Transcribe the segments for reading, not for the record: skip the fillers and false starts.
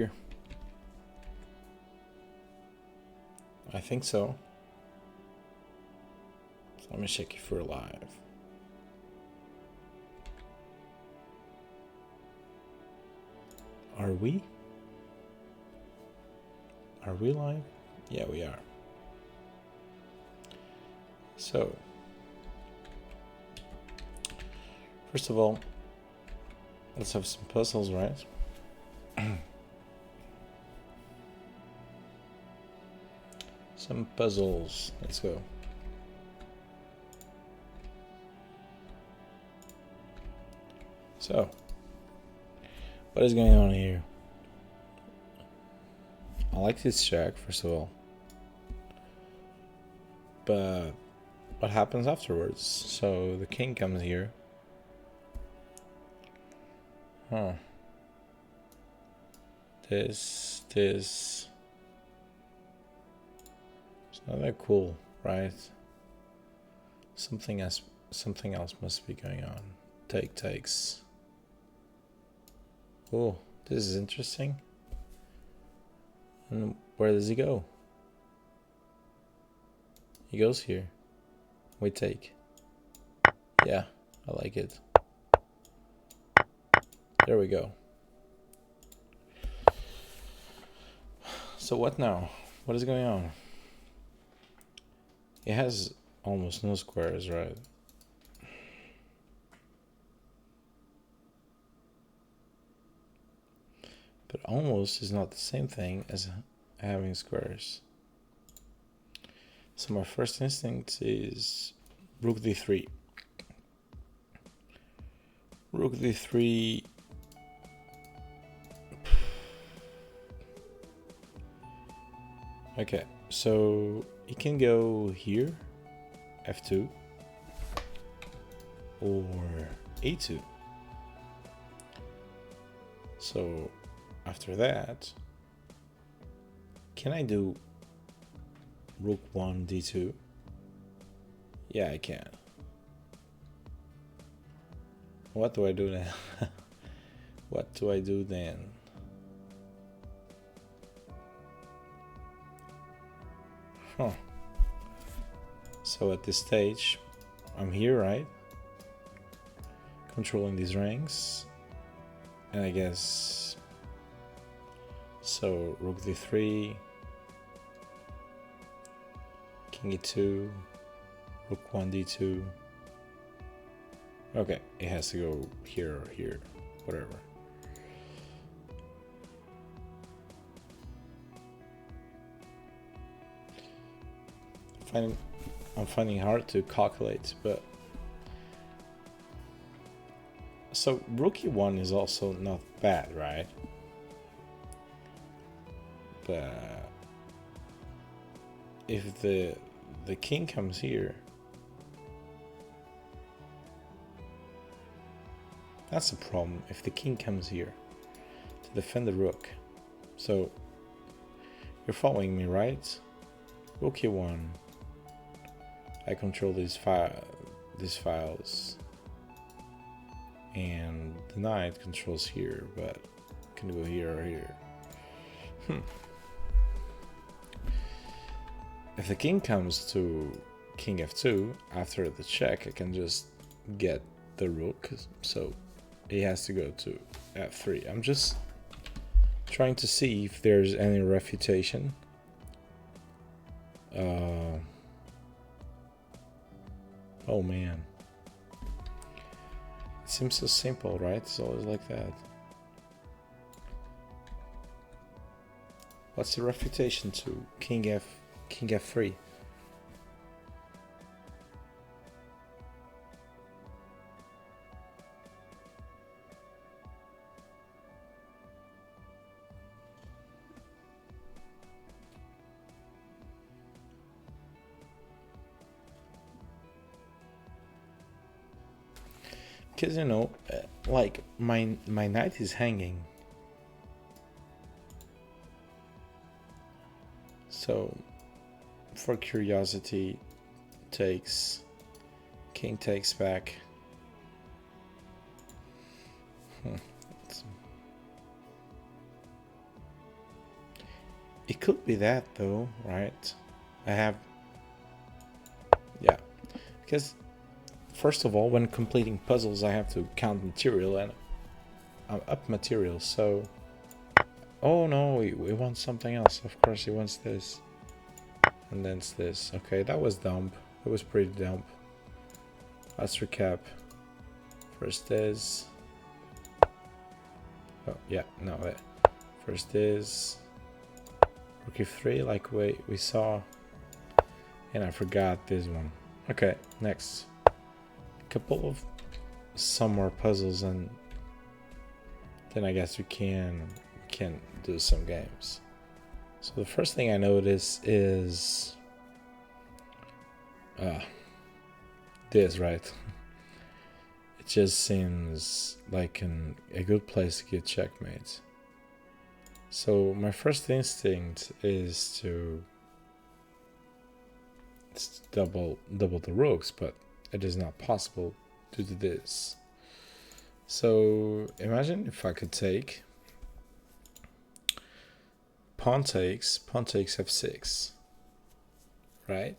Here. I think so. So let me check if we're live. Are we? Are we live? Yeah, we are. So, first of all, let's have some puzzles, right? Some puzzles. Let's go. So, what is going on here? I like this check, first of all. But what happens afterwards? So the king comes here. Huh. This. It's not that cool, right? Something else must be going on. Takes. Oh, this is interesting. And where does he go? He goes here. We take. Yeah, I like it. There we go. So what now? What is going on? It has almost no squares, right? But almost is not the same thing as having squares. So my first instinct is rook d3. Rook d3. Okay, so he can go here, f2, or a2. So after that, can I do rook 1 d2? Yeah, I can. What do I do then? What do I do then? Huh. So at this stage, I'm here, right? Controlling these ranks. And I guess... So, rook d3, king e2, rook 1 d2. Okay, it has to go here or here, whatever. I'm finding it hard to calculate, but so rook e1 is also not bad, right? But if the king comes here, that's a problem. If the king comes here to defend the rook, so you're following me, right? Rook e1. I control these files, and the knight controls here, but can go here or here. If the king comes to king f2 after the check, I can just get the rook, so he has to go to f3. I'm just trying to see if there's any refutation. Oh man. It seems so simple, right? It's always like that. What's the refutation to king f3? Because you know, like my knight is hanging, so for curiosity, takes, king takes back. It could be that though, right? I have, yeah, because first of all, when completing puzzles, I have to count material, and I'm up material, so... Oh no, he wants something else. Of course he wants this. And then it's this. Okay, that was dumb. That was pretty dumb. Let's recap. First is... Oh, yeah, no, wait. First is... Rook e3, like we saw. And I forgot this one. Okay, next. Couple of some more puzzles, and then I guess we can do some games. So the first thing I notice is this, right? It just seems like a good place to get checkmates. So my first instinct is to double the rooks, but it is not possible to do this. So imagine if I could take pawn takes f6, right?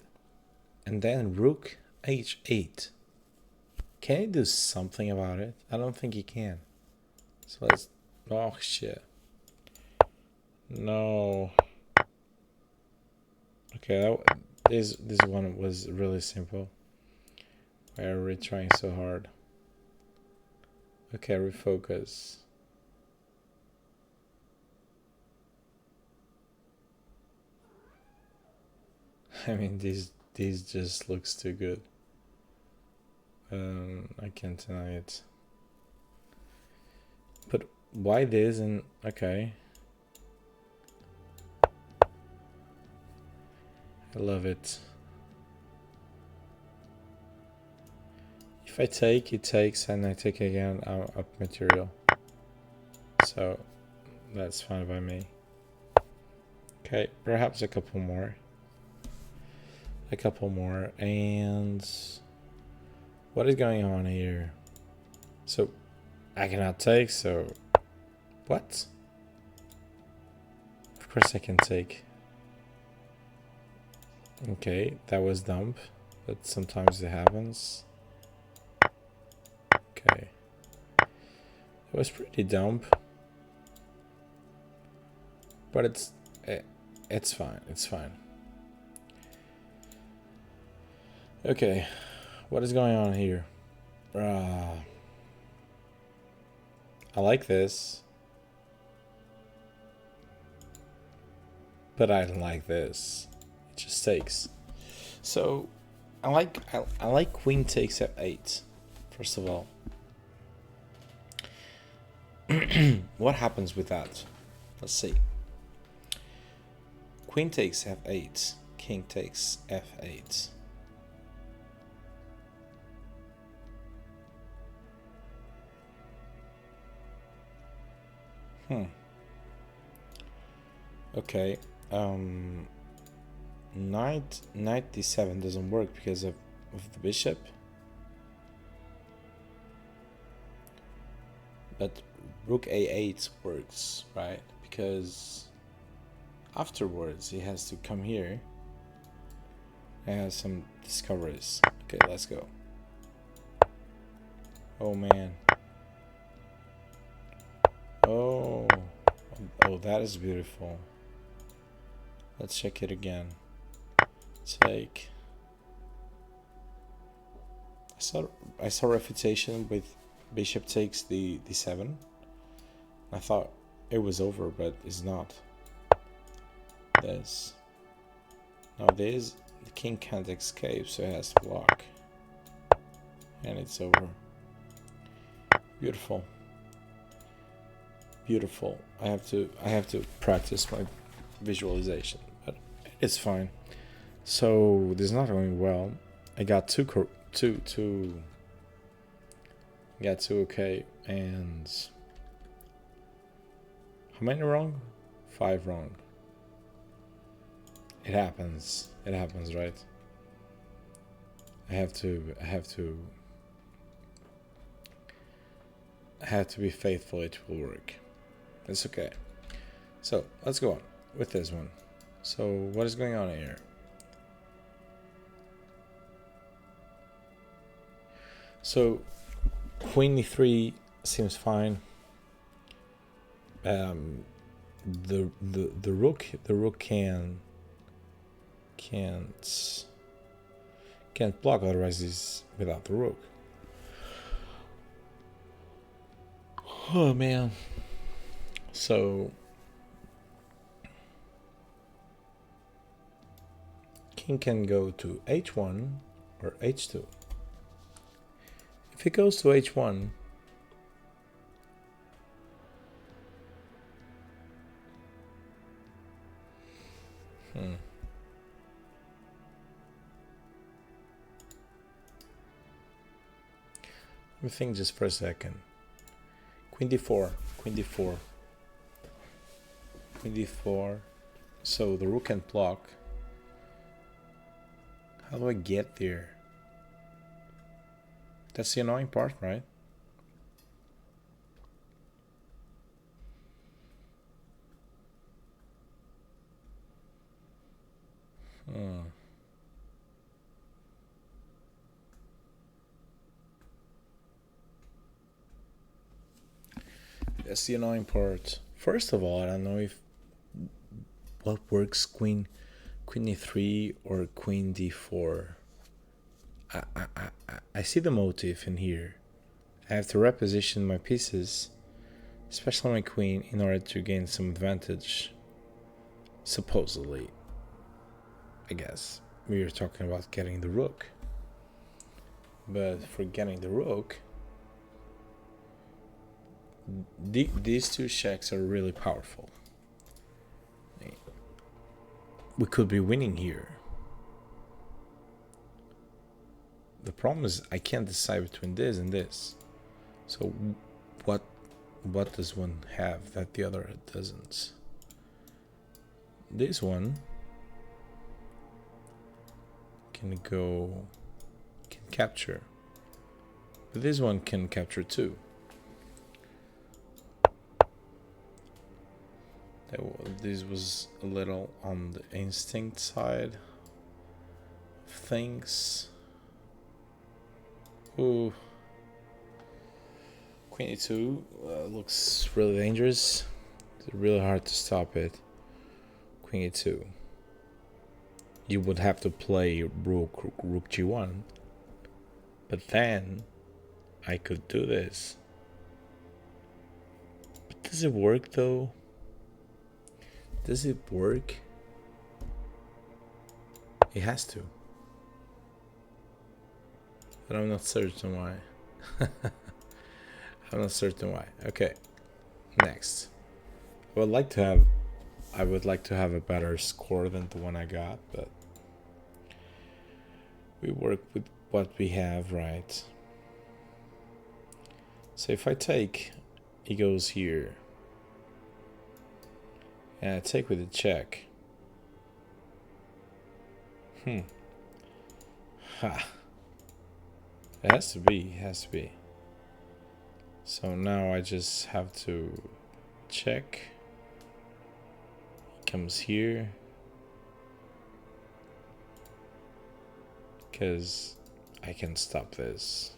And then rook h8. Can he do something about it? I don't think he can. So let's... Oh shit. No. Okay, this one was really simple. Why are we trying so hard? Okay, refocus. I mean, these just looks too good. I can't deny it. But why this? And okay, I love it. If I take, it takes, and I take again, I'm up material. So that's fine by me. Okay, perhaps a couple more. And what is going on here? So I cannot take, so what? Of course I can take. Okay, that was dumb, but sometimes it happens. Okay, it was pretty dumb, but it's fine. It's fine. Okay, what is going on here? I like this, but I don't like this. It just takes. So I like queen takes f8. First of all, what happens with that? Let's see. Queen takes f8. King takes f8. Okay. Knight d7 doesn't work because of the bishop. But rook a8 works, right? Because afterwards he has to come here and have some discoveries. Okay, let's go. Oh man. Oh, that is beautiful. Let's check it again. Take. I saw refutation with bishop takes the d7. I thought it was over, but it's not. This. Now this, the king can't escape, so it has to block. And it's over. Beautiful. Beautiful. I have to practice my visualization, but it's fine. So this is not going well. I got two okay, and how many wrong? 5 wrong. It happens. It happens, right? I have to be faithful. It will work. It's okay. So let's go on. with this one. So what is going on here? So queen e3 seems fine. The rook can't block, otherwise he's without the rook. Oh man. So king can go to h1 or h2. If it goes to h1, let me think just for a second. Queen d4, queen d4, queen d4. So the rook can block. How do I get there? That's the annoying part, right? That's the annoying part. First of all, I don't know if what works, queen e3 or queen d4. I see the motive in here. I have to reposition my pieces, especially my queen, in order to gain some advantage. Supposedly, I guess we are talking about getting the rook. But for getting the rook, these two checks are really powerful. We could be winning here. The problem is I can't decide between this and this. So what does one have that the other doesn't? This one can capture. But this one can capture too. This was a little on the instinct side of things. Ooh. Queen e2 looks really dangerous. It's really hard to stop it. Queen e2. You would have to play rook g1. But then I could do this. But does it work though? Does it work? It has to. But I'm not certain why. I'm not certain why. Okay. Next. I would like to have a better score than the one I got, but we work with what we have, right? So if I take, he goes here. And I take with a check. Ha. It has to be. So now I just have to check. He comes here. Because I can stop this.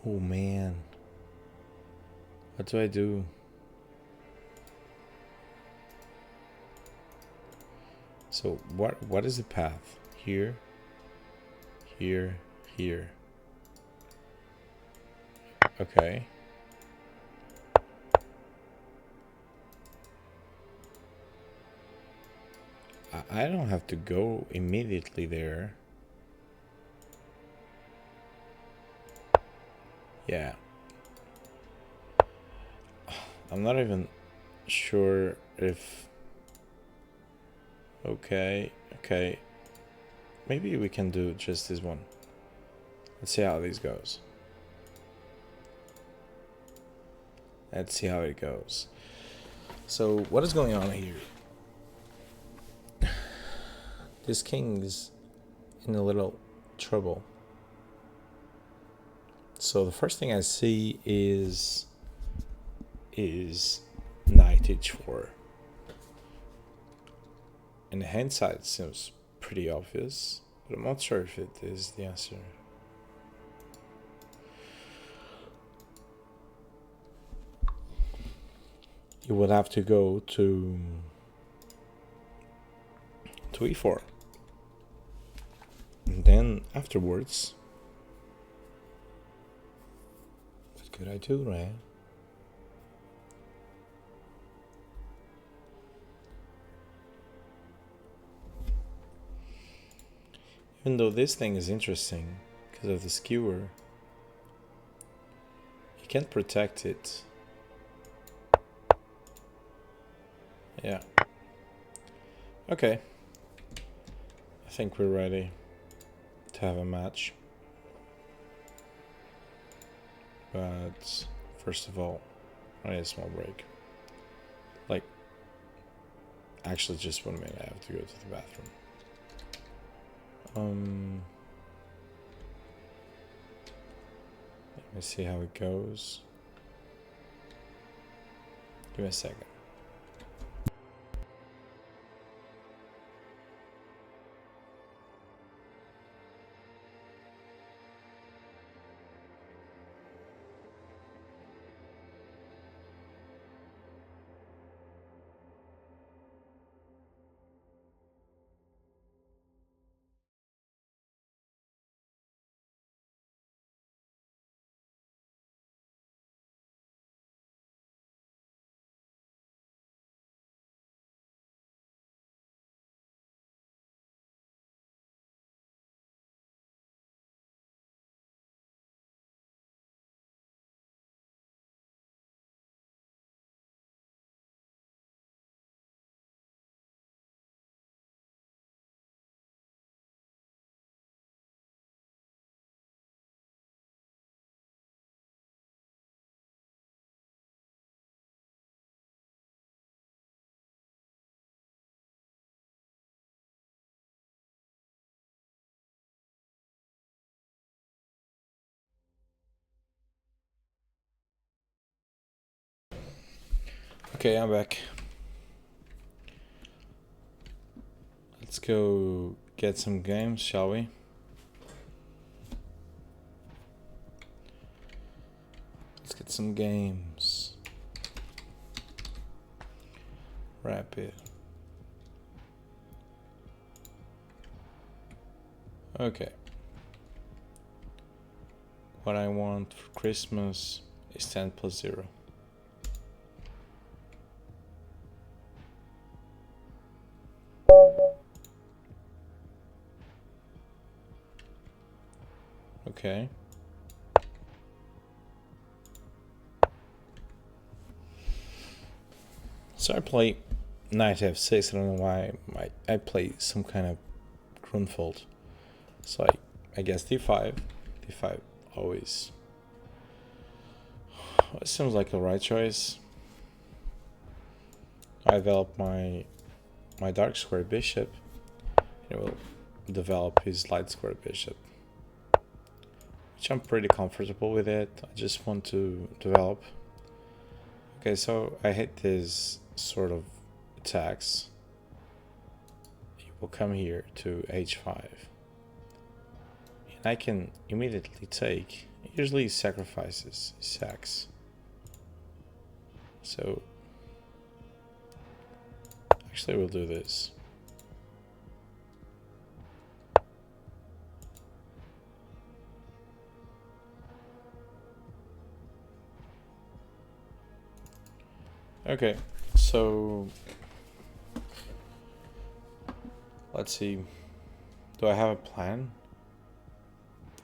Oh man. What do I do? So what is the path? Here, here, here. Okay. I don't have to go immediately there. Yeah. I'm not even sure if... Okay. Maybe we can do just this one. Let's see how this goes. Let's see how it goes. So, what is going on here? This king is in a little trouble. So the first thing I see is is knight h4. In hindsight, it seems pretty obvious, but I'm not sure if it is the answer. You would have to go to e4. And then afterwards, what could I do, right? Even though this thing is interesting because of the skewer, you can't protect it. Yeah. Okay. I think we're ready to have a match. But first of all, I need a small break. Like, actually just 1 minute, I have to go to the bathroom. Let me see how it goes. Give me a second. Okay, I'm back. Let's go get some games, shall we? Let's get some games. Rapid. Okay. What I want for Christmas is 10 plus 0. Okay. So I play knight f6. I don't know why I play some kind of Grunfeld. So I guess d5. d5 always. It seems like the right choice. I develop my dark square bishop. It will develop his light square bishop, which I'm pretty comfortable with it. I just want to develop. Okay, so I hit this sort of attacks. He will come here to h5. And I can immediately take. Usually he sacrifices, sacks. So actually we'll do this. Okay, so let's see. Do I have a plan?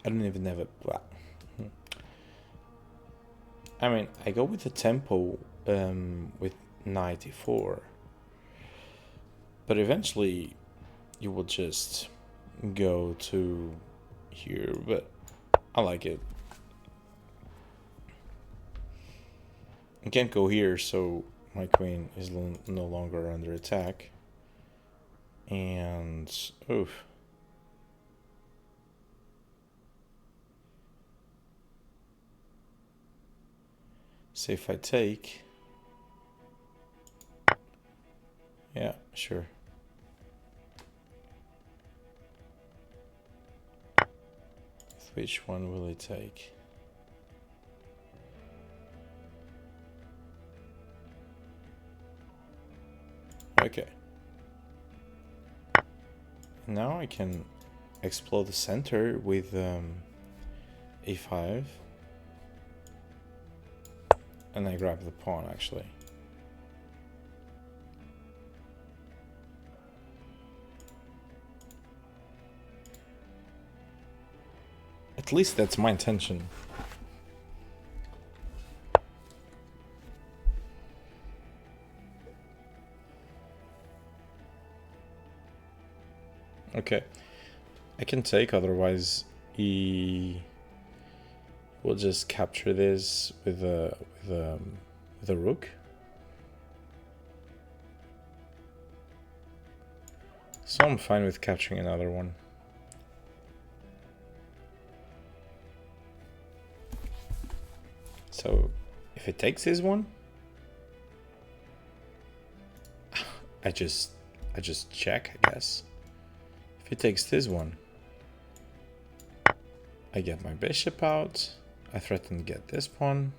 I don't even have a plan. I mean, I go with the tempo with 94, but eventually you will just go to here, but I like it. I can't go here, so my queen is no longer under attack. And oof. So if I take, Yeah, sure. Which one will it take? Okay. Now I can explode the center with a5. And I grab the pawn, actually. At least that's my intention. Okay. I can take, otherwise he will just capture this with a rook. So I'm fine with capturing another one. So if it takes this one, I just check, I guess. If it takes this one, I get my bishop out. I threaten to get this pawn.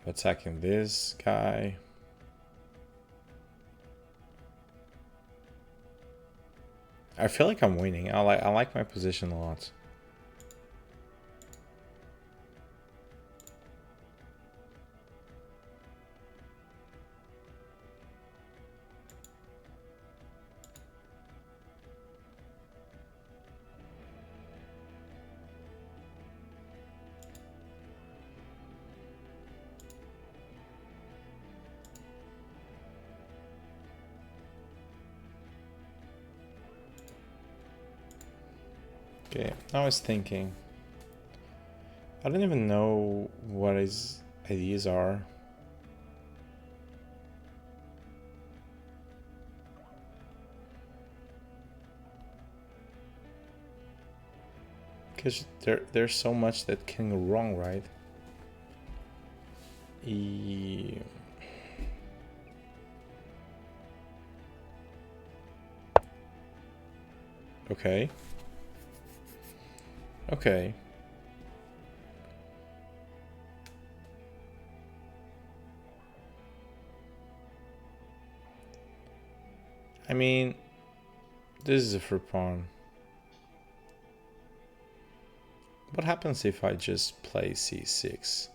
I'm attacking this guy. I feel like I'm winning. I like my position a lot. Okay, now I was thinking. I don't even know what his ideas are. Because there's so much that can go wrong, right? Okay. Okay. I mean, this is a free pawn. What happens if I just play c6?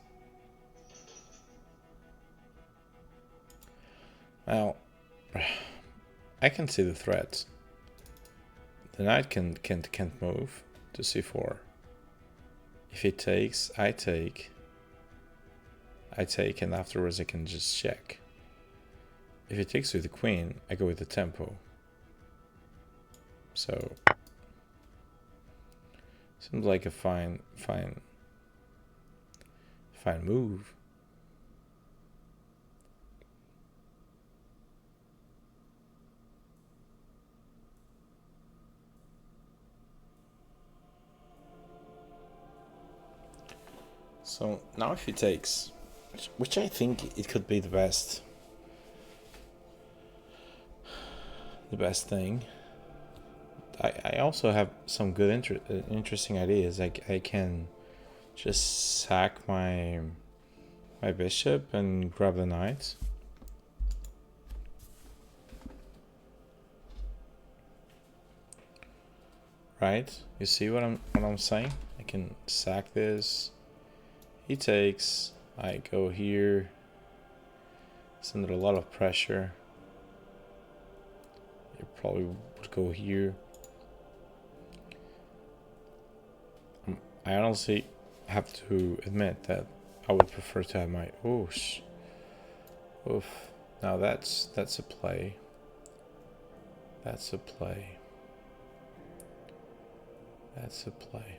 Well, I can see the threat. The knight can't move to c4. If it takes, I take, and afterwards I can just check. If it takes with the queen, I go with the tempo. So seems like a fine move. So now if he takes, which I think it could be the best thing. I also have some good interesting ideas. I can just sack my bishop and grab the knight. Right? You see what I'm saying? I can sack this. He takes. I go here. It's under a lot of pressure. You probably would go here. I honestly have to admit that I would prefer to have my oof. Now that's a play. That's a play. That's a play.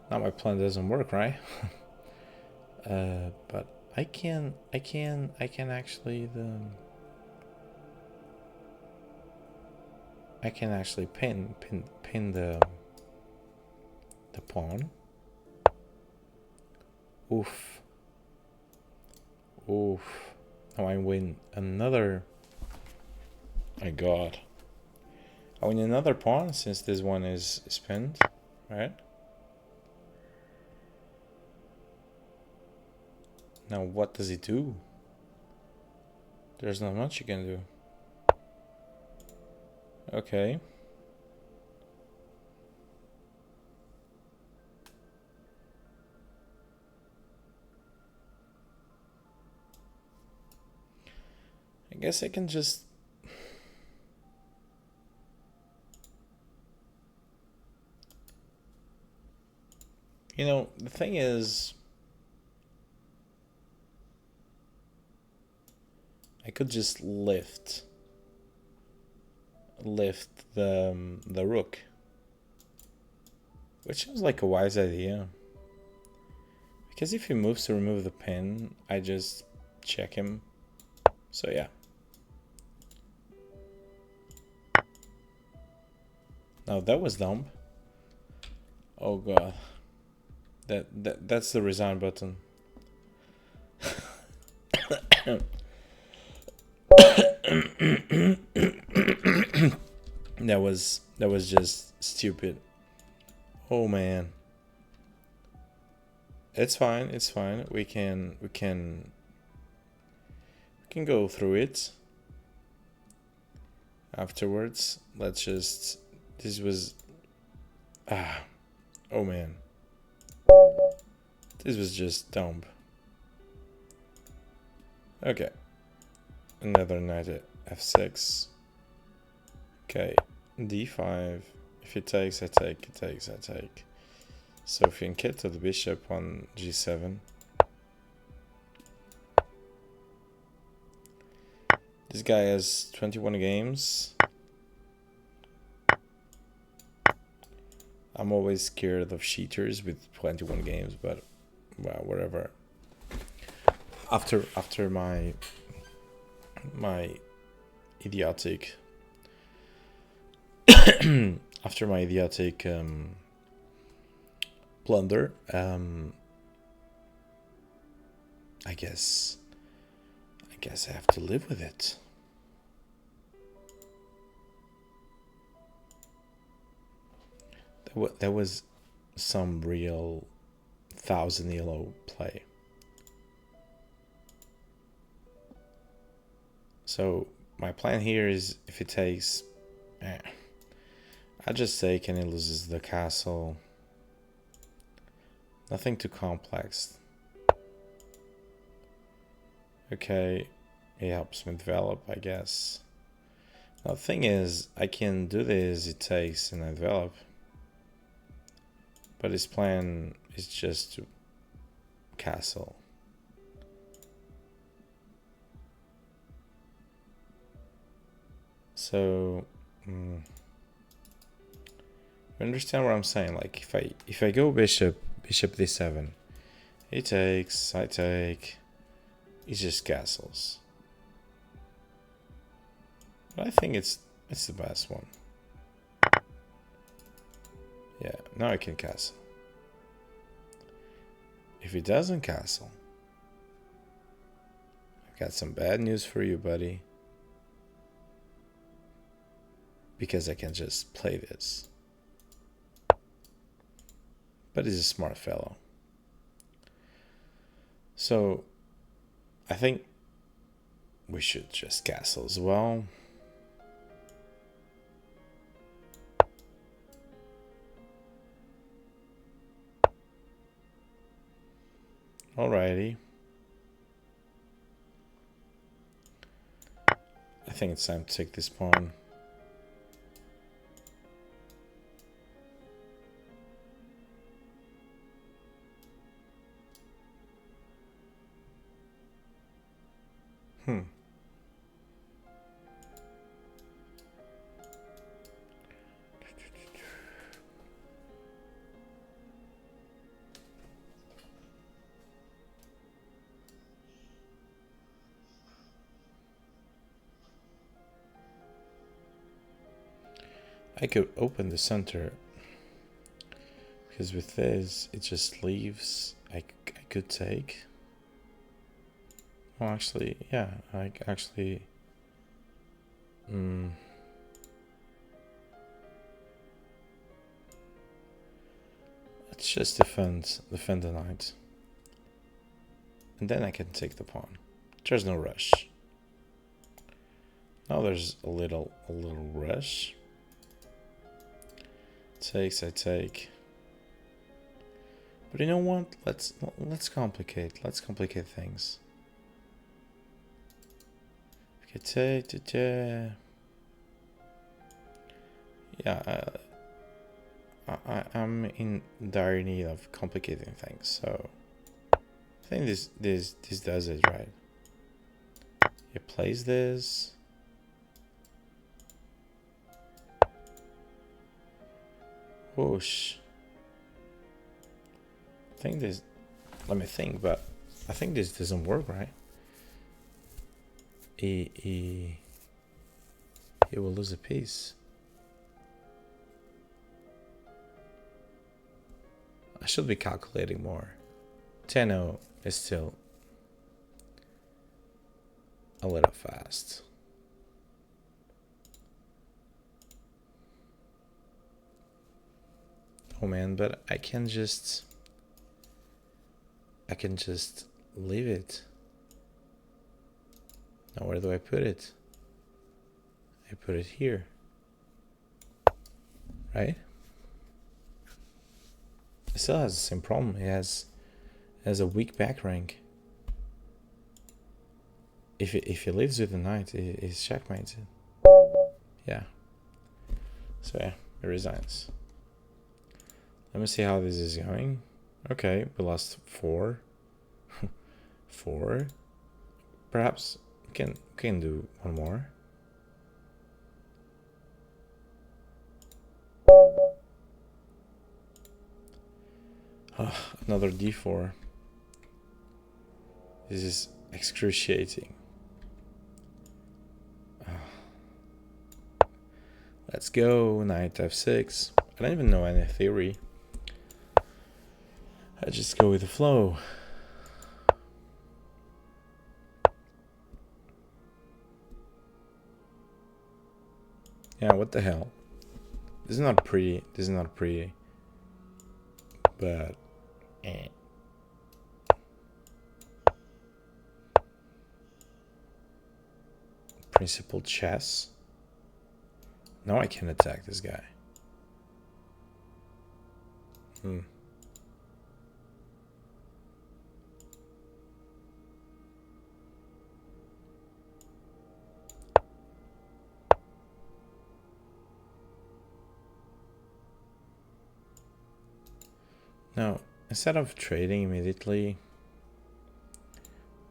Now my plan doesn't work, right? But I can actually pin the the pawn. Oof. Oof. Now I win another. My god. I win another pawn since this one is spent, right? Now what does it do? There's not much you can do. Okay. I guess I can just... You know, the thing is... I could just lift the rook. Which seems like a wise idea. Because if he moves to remove the pin, I just check him. So yeah. Now that was dumb. Oh god. That's the resign button. That was just stupid. Oh man. It's fine, it's fine. We can go through it afterwards. Let's just... This was... Oh man. This was just dumb. Okay. Another knight at f6. Okay. d5. If it takes, I take. It takes, I take. So if you can get to the bishop on g7. This guy has 21 games. I'm always scared of cheaters with 21 games, but well, whatever. After my idiotic after my idiotic blunder, I guess I have to live with it. That was some real 1000 yellow play. So my plan here is, if it takes, I just take and he loses the castle. Nothing too complex. Okay, it helps me develop, I guess. Now the thing is, I can do this, it takes, and I develop. But his plan is just to castle. So, you understand what I'm saying? Like, if I go bishop d7, he takes, I take, he just castles. But I think it's the best one. Yeah, now I can castle. If he doesn't castle, I've got some bad news for you, buddy. Because I can just play this. But he's a smart fellow. So, I think we should just castle as well. Alrighty. I think it's time to take this pawn. I could open the center Because with this, it just leaves. I could take. Well, actually, yeah, I actually. Let's just defend the knight, and then I can take the pawn. There's no rush. Now there's a little rush. Takes, I take. But you know what? Let's complicate things. Okay, yeah. I'm in dire need of complicating things, so I think this does it right. You place this. Whoosh. I think this. Let me think, but I think this doesn't work, right? He will lose a piece. I should be calculating more. 10-0 is still a little fast. Oh man, but I can just leave it. Now where do I put it? I put it here. Right? It still has the same problem. It has a weak back rank. If he lives with the knight, he's checkmated. Yeah. So yeah, it resigns. Let me see how this is going. Okay, we lost 4. 4. Perhaps we can do one more. Oh, another d4. This is excruciating. Let's go, knight f6. I don't even know any theory. I just go with the flow. Yeah, what the hell? This is not pretty. This is not pretty. But principal chess. Now I can attack this guy. Now, instead of trading immediately,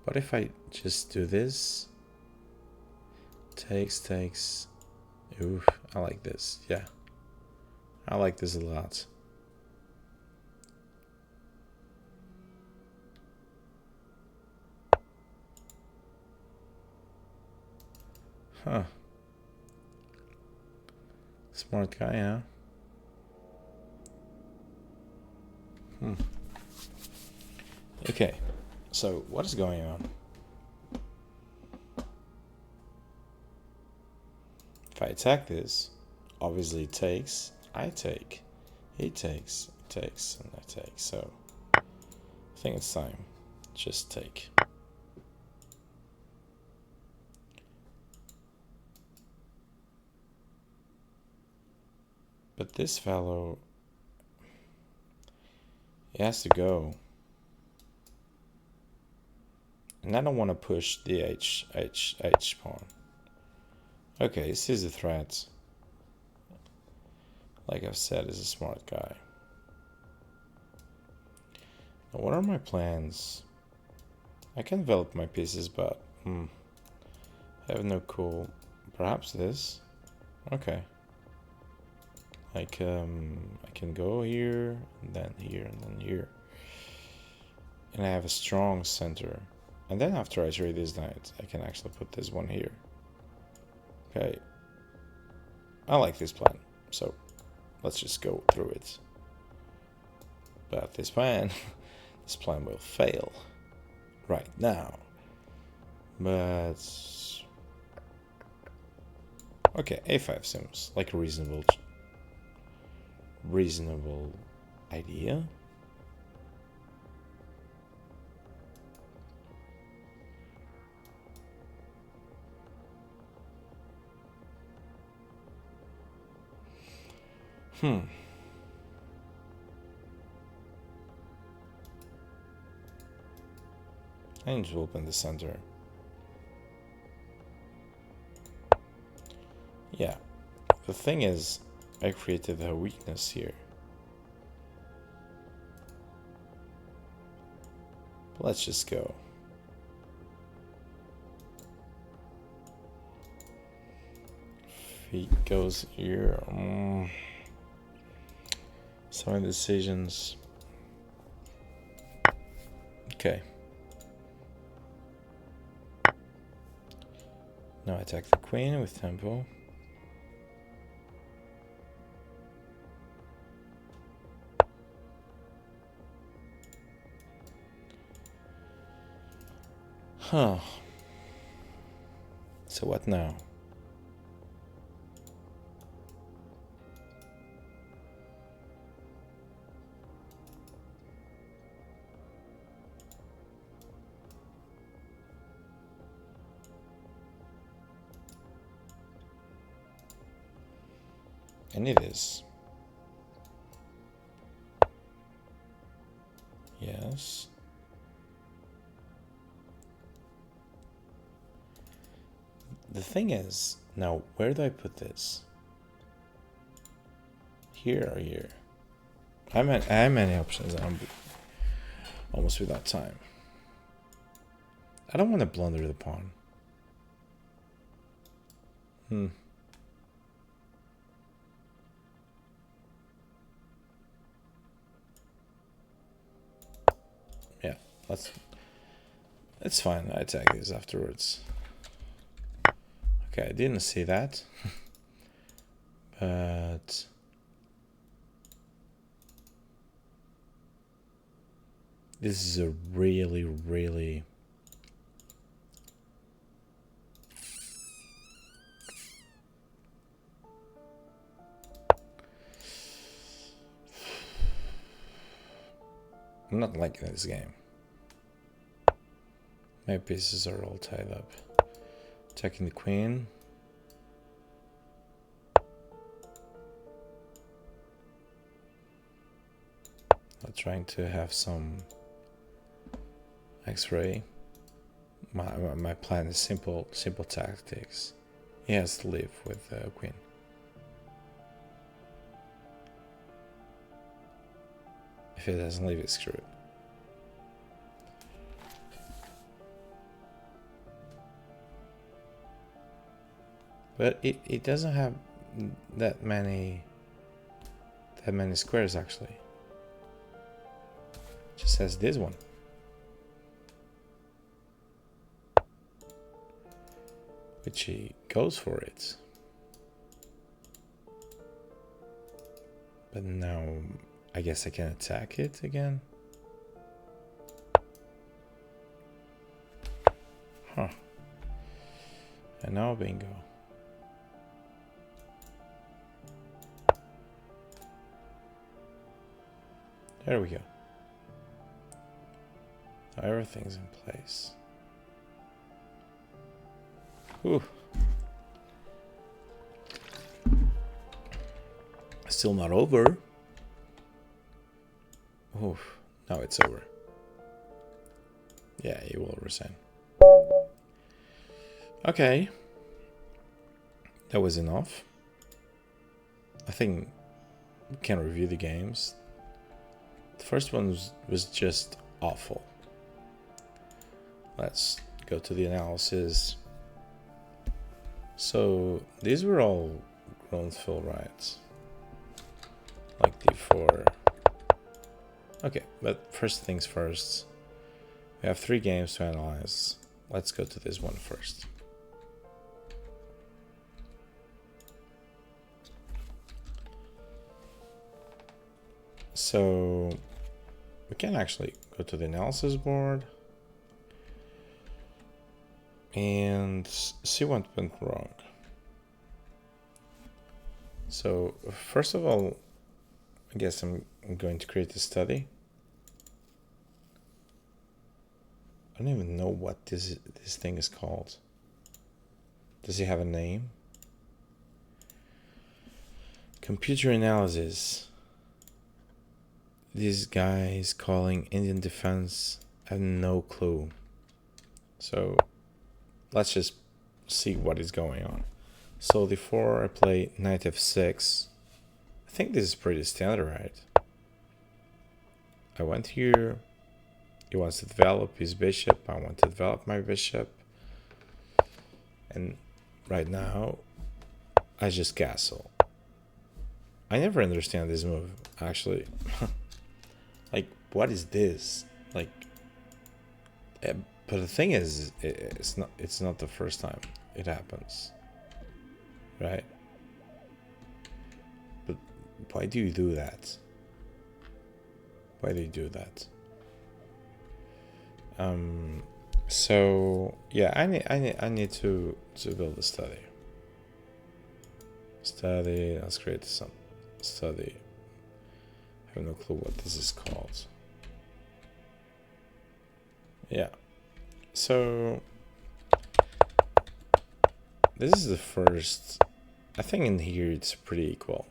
what if I just do this? Takes. Oof, I like this. Yeah. I like this a lot. Huh. Smart guy, huh? Okay. So, what is going on? If I attack this, obviously it takes, I take, he takes, and I take. So I think it's time. Just take. But this fellow, he has to go. And I don't want to push the H pawn. Okay, this is a threat. Like I've said, is a smart guy. Now, what are my plans? I can develop my pieces, but I have no cool. Perhaps this. Okay. Like I can go here, and then here, and then here, and I have a strong center. And then after I trade this knight, I can actually put this one here. Okay. I like this plan, so let's just go through it. But this plan, this plan will fail right now. But okay, a5 seems like a reasonable idea. I need to open the center. Yeah, the thing is, I created a weakness here. But let's just go. If he goes here, some indecisions. Okay. Now attack the queen with tempo. Huh. So what now? And it is. Yes. The thing is, now where do I put this? Here or here? I have many options and I'm almost without time. I don't want to blunder the pawn. Yeah, it's fine. I attack these afterwards. Okay, I didn't see that. But this is a really I'm not liking this game. My pieces are all tied up. Attacking the queen. I'm trying to have some X-ray. My plan is simple tactics. He has to live with the queen. If it doesn't leave, it's screwed. But it doesn't have that many squares actually. It just has this one. Which he goes for it. But now I guess I can attack it again. Huh. And now bingo. There we go. Now everything's in place. Whew. Still not over. Oof. Now it's over. Yeah, he will resign. Okay. That was enough. I think we can review the games. The first one was just awful. Let's go to the analysis. So these were all Grunfeld rights. Like d4. Okay, but first things first. We have 3 games to analyze. Let's go to this one first. So we can actually go to the analysis board and see what went wrong. So first of all, I guess I'm going to create a study. I don't even know what this thing is called. Does it have a name? Computer analysis. This guy is calling Indian defense. I have no clue. So let's just see what is going on. So before I play knight f6, I think this is pretty standard, right? I went here. He wants to develop his bishop. I want to develop my bishop. And right now, I just castle. I never understand this move, actually. Like, what is this? Like, but the thing is, it's not the first time it happens, right? But why do you do that? Why do you do that? So yeah, I need to build a study. Let's create some study. I have no clue what this is called. Yeah. So this is the first. I think in here it's pretty equal.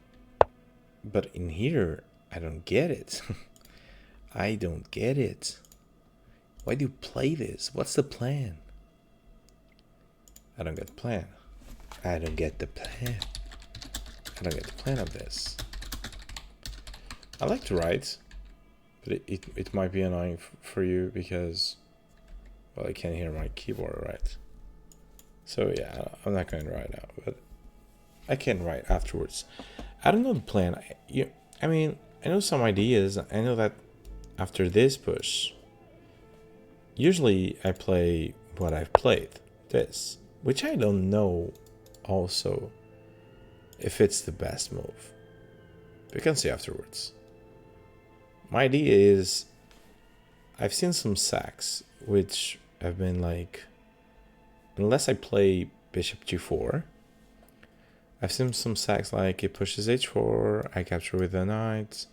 But in here, I don't get it. I don't get it. Why do you play this? What's the plan? I don't get the plan. I don't get the plan. I don't get the plan of this. I like to write, but it might be annoying for you because, well, I can't hear my keyboard, right? So yeah, I'm not going to write now, but I can write afterwards. I don't know the plan. I mean, I know some ideas. I know that after this push, usually I play what I've played, this, which I don't know also if it's the best move. We can see afterwards. My idea is, I've seen some sacks which have been like, unless I play bishop g4, I've seen some sacks like it pushes h4, I capture with the knight,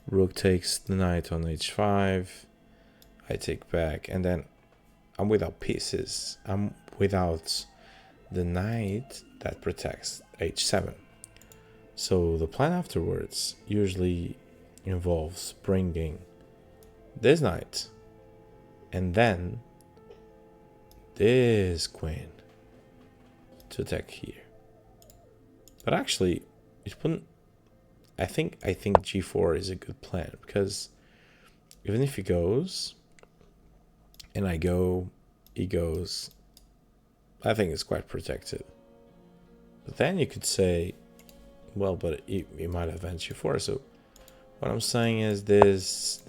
rook takes the knight on h5, I take back, and then I'm without pieces. I'm without the knight that protects h7. So the plan afterwards usually involves bringing this knight and then this queen to attack here. But actually, it wouldn't. I think g4 is a good plan because even if he goes and I go, he goes, I think it's quite protected. But then you could say, well, but he might advance g4. So what I'm saying is this.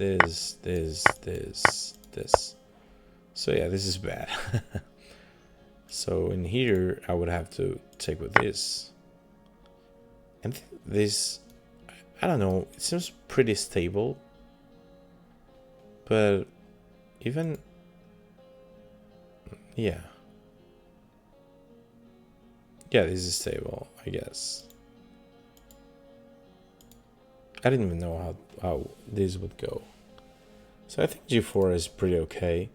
So yeah, this is bad. So in here, I would have to take with this. And this, I don't know, it seems pretty stable. But even, yeah. Yeah, this is stable, I guess. I didn't even know how this would go. So I think g4 is pretty okay.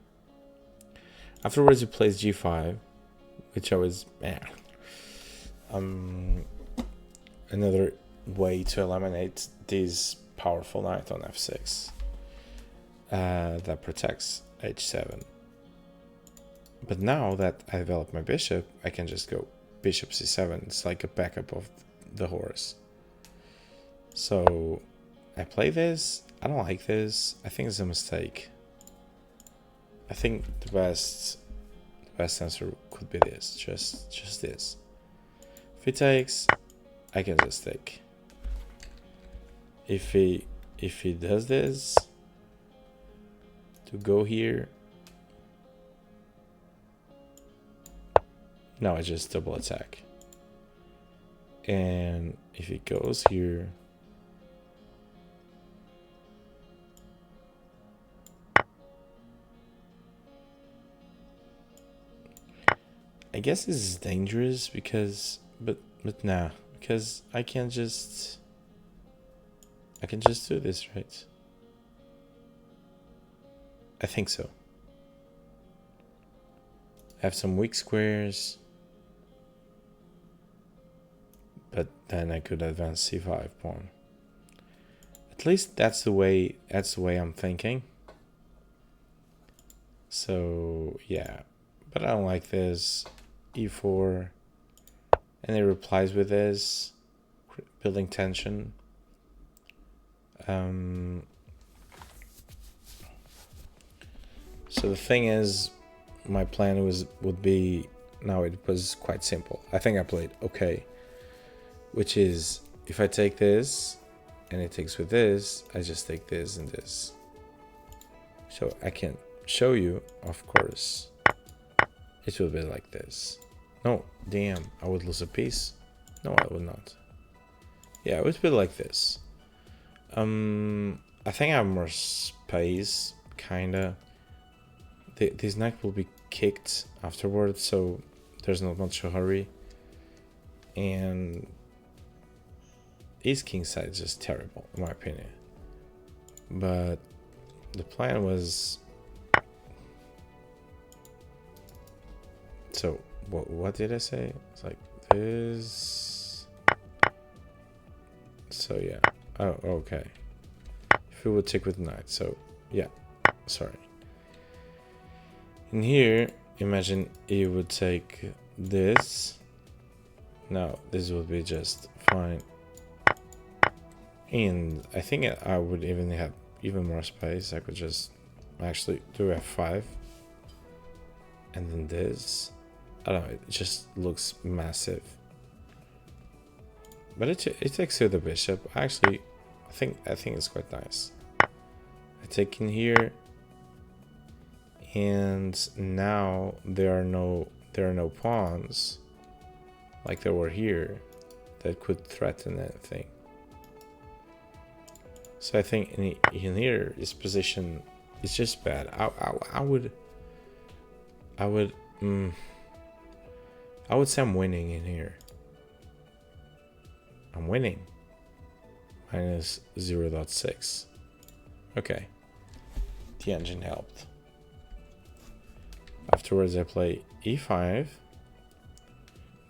Afterwards he plays g5, which I was, another way to eliminate this powerful knight on f6 that protects h7. But now that I developed my bishop, I can just go bishop c7. It's like a backup of the horse. So I play this. I don't like this. I think it's a mistake. I think the best answer could be this. Just this. If he takes, I can just take. If he does this to go here, now I just double attack. And if he goes here, I guess this is dangerous because, but nah, because I can just do this, right? I think so. I have some weak squares, but then I could advance c5 pawn. At least that's the way I'm thinking. So yeah, but I don't like this. e4, and it replies with this, building tension. So the thing is, my plan would be, now it was quite simple. I think I played okay, which is if I take this and it takes with this, I just take this and this. So I can show you, of course, it will be like this. No, damn, I would lose a piece. No, I would not. Yeah, it would be like this. I think I have more space, kinda. This knight will be kicked afterwards, so there's not much to hurry. And his king side is just terrible, in my opinion. But the plan was... So, what did I say? It's like this... So yeah. Oh, okay. If we would take with knight, so yeah. Sorry. In here, imagine you would take this. Now, this would be just fine. And I think I would even have even more space. I could just actually do f5. And then this. I don't know, it just looks massive. But it takes here the bishop. Actually, I think it's quite nice. I take in here. And now there are no pawns like there were here that could threaten anything. So I think in here his position is just bad. I would say I'm winning in here. I'm winning. Minus 0.6. Okay. The engine helped. Afterwards I play e5.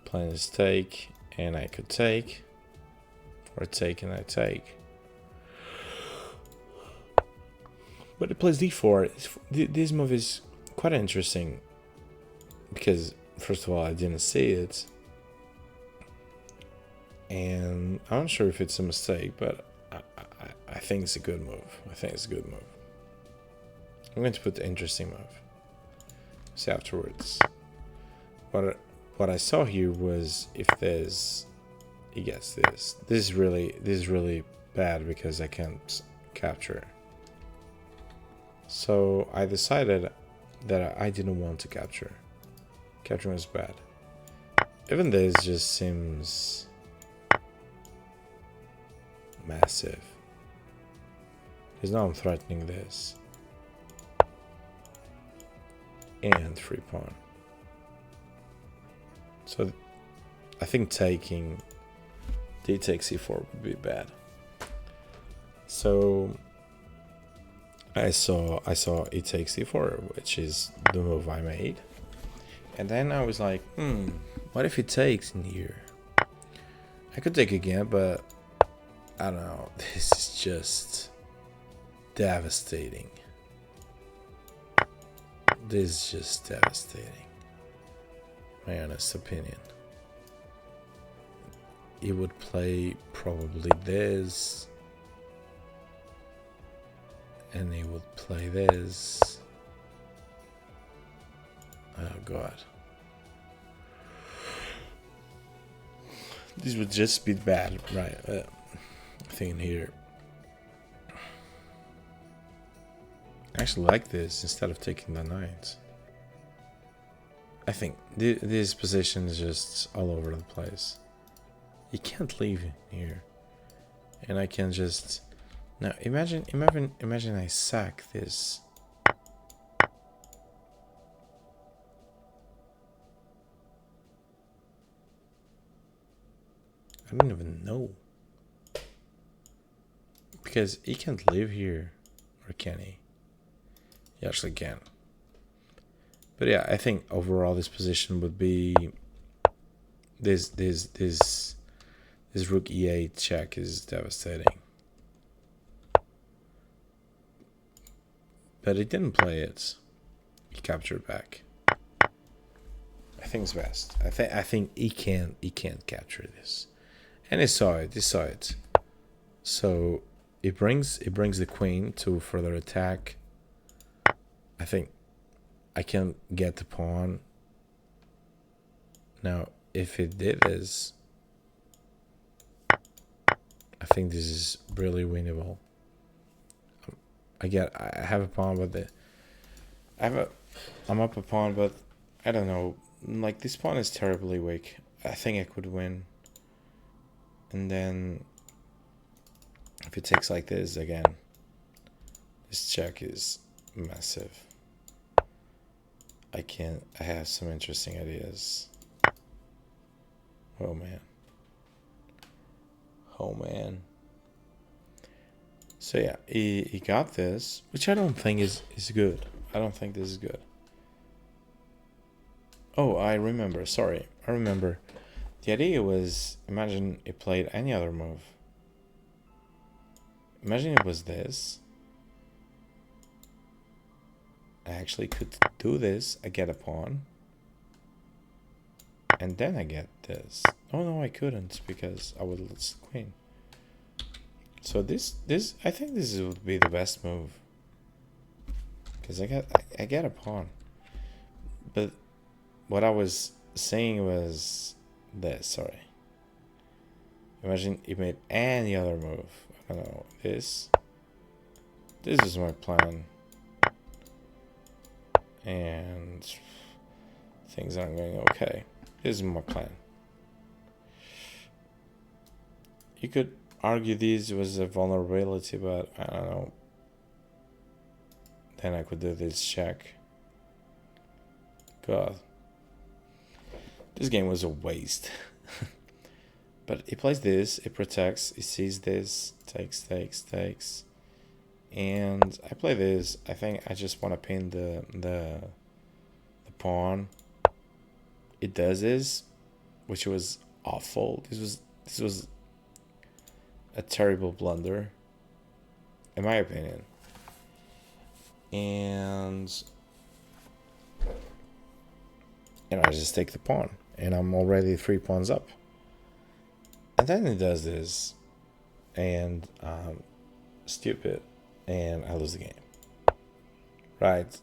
Plan is take, and I could take. Or take and I take. But it plays d4. This move is quite interesting. Because, first of all, I didn't see it. And I'm not sure if it's a mistake, but I think it's a good move. I'm going to put the interesting move. See afterwards. What I saw here was if there's... He gets this. This is really bad because I can't capture. So I decided that I didn't want to capture. Capturing was bad. Even this just seems massive. Because now I'm threatening this. And 3 pawn. So I think taking d takes c4 would be bad. So I saw e takes c4, which is the move I made. And then I was like, what if it takes in here? I could take again, but I don't know. This is just devastating. This is just devastating. My honest opinion. He would play probably this. And he would play this. Oh god. This would just be bad, right? I think in here. I actually like this instead of taking the knight. I think this position is just all over the place. You can't leave here. And I can just... Now imagine I sack this. I don't even know. Because he can't live here. Or can he? He actually can. But yeah, I think overall this position would be this rook e8 check is devastating. But he didn't play it. He captured back. I think it's best. I think he can't capture this. And he saw it. So it brings the queen to further attack. I think I can get the pawn. Now, if it did this, I think this is really winnable. I have a pawn, but I'm up a pawn, but I don't know. Like, this pawn is terribly weak. I think I could win. And then if it takes like this again, this check is massive. I have some interesting ideas. Oh man. So yeah, he got this, which I don't think is good. I don't think this is good. Oh, I remember. Sorry. I remember. The idea was, imagine he played any other move. Imagine it was this. I actually could do this. I get a pawn. And then I get this. Oh no, I couldn't because I would lose the queen. So this I think this would be the best move. Because I get a pawn. But what I was saying was this, sorry. Imagine he made any other move. I don't know, this. This is my plan. And things aren't going okay. This is my plan. You could argue this was a vulnerability, but I don't know. Then I could do this check. God. This game was a waste. But he plays this, he protects, he sees this, takes. And I play this. I think I just want to pin the pawn. It does this, which was awful. This was a terrible blunder, in my opinion. And I just take the pawn, and I'm already 3 pawns up. And then it does this, and stupid, and I lose the game. Right.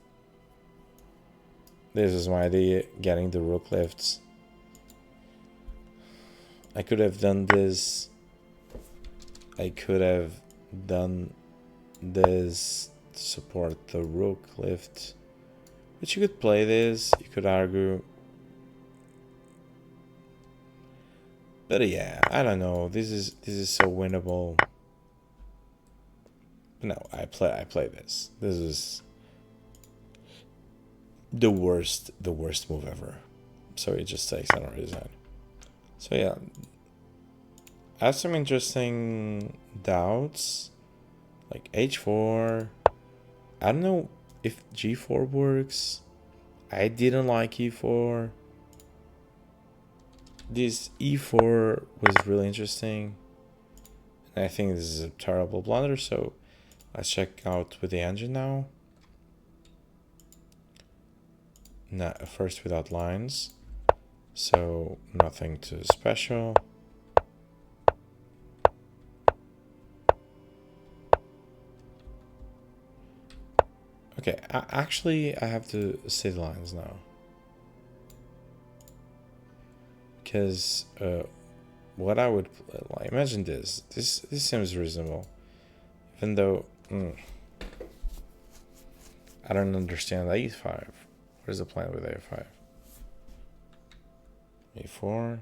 This is my idea, getting the rook lifts. I could have done this. I could have done this to support the rook lift. But you could play this, you could argue. But yeah, I don't know. This is so winnable. No, I play this. This is the worst move ever. So it just takes on a resign. So yeah, I have some interesting doubts, like h4. I don't know if g4 works. I didn't like e4. This e4 was really interesting. And I think this is a terrible blunder, so let's check out with the engine now. First without lines, so nothing too special. Okay, actually I have to see the lines now. Because what I would like, imagine this seems reasonable, even though I don't understand a5. What is the plan with a5? a4.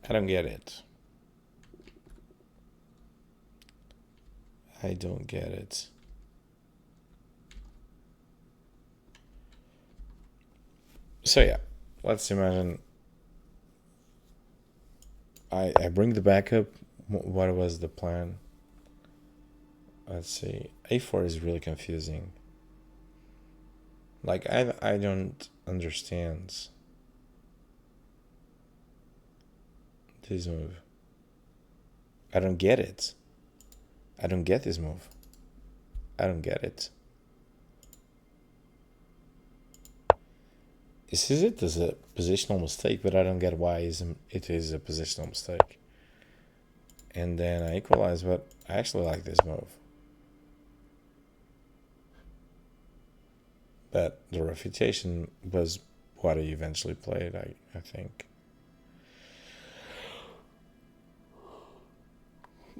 I don't get it. I don't get it. So yeah, let's imagine I bring the backup. What was the plan? Let's see. A4 is really confusing. Like, I don't understand this move. I don't get it. I don't get this move. I don't get it. This is it as a positional mistake, but I don't get why it is a positional mistake. And then I equalize, but I actually like this move. But the refutation was what I eventually played, I think.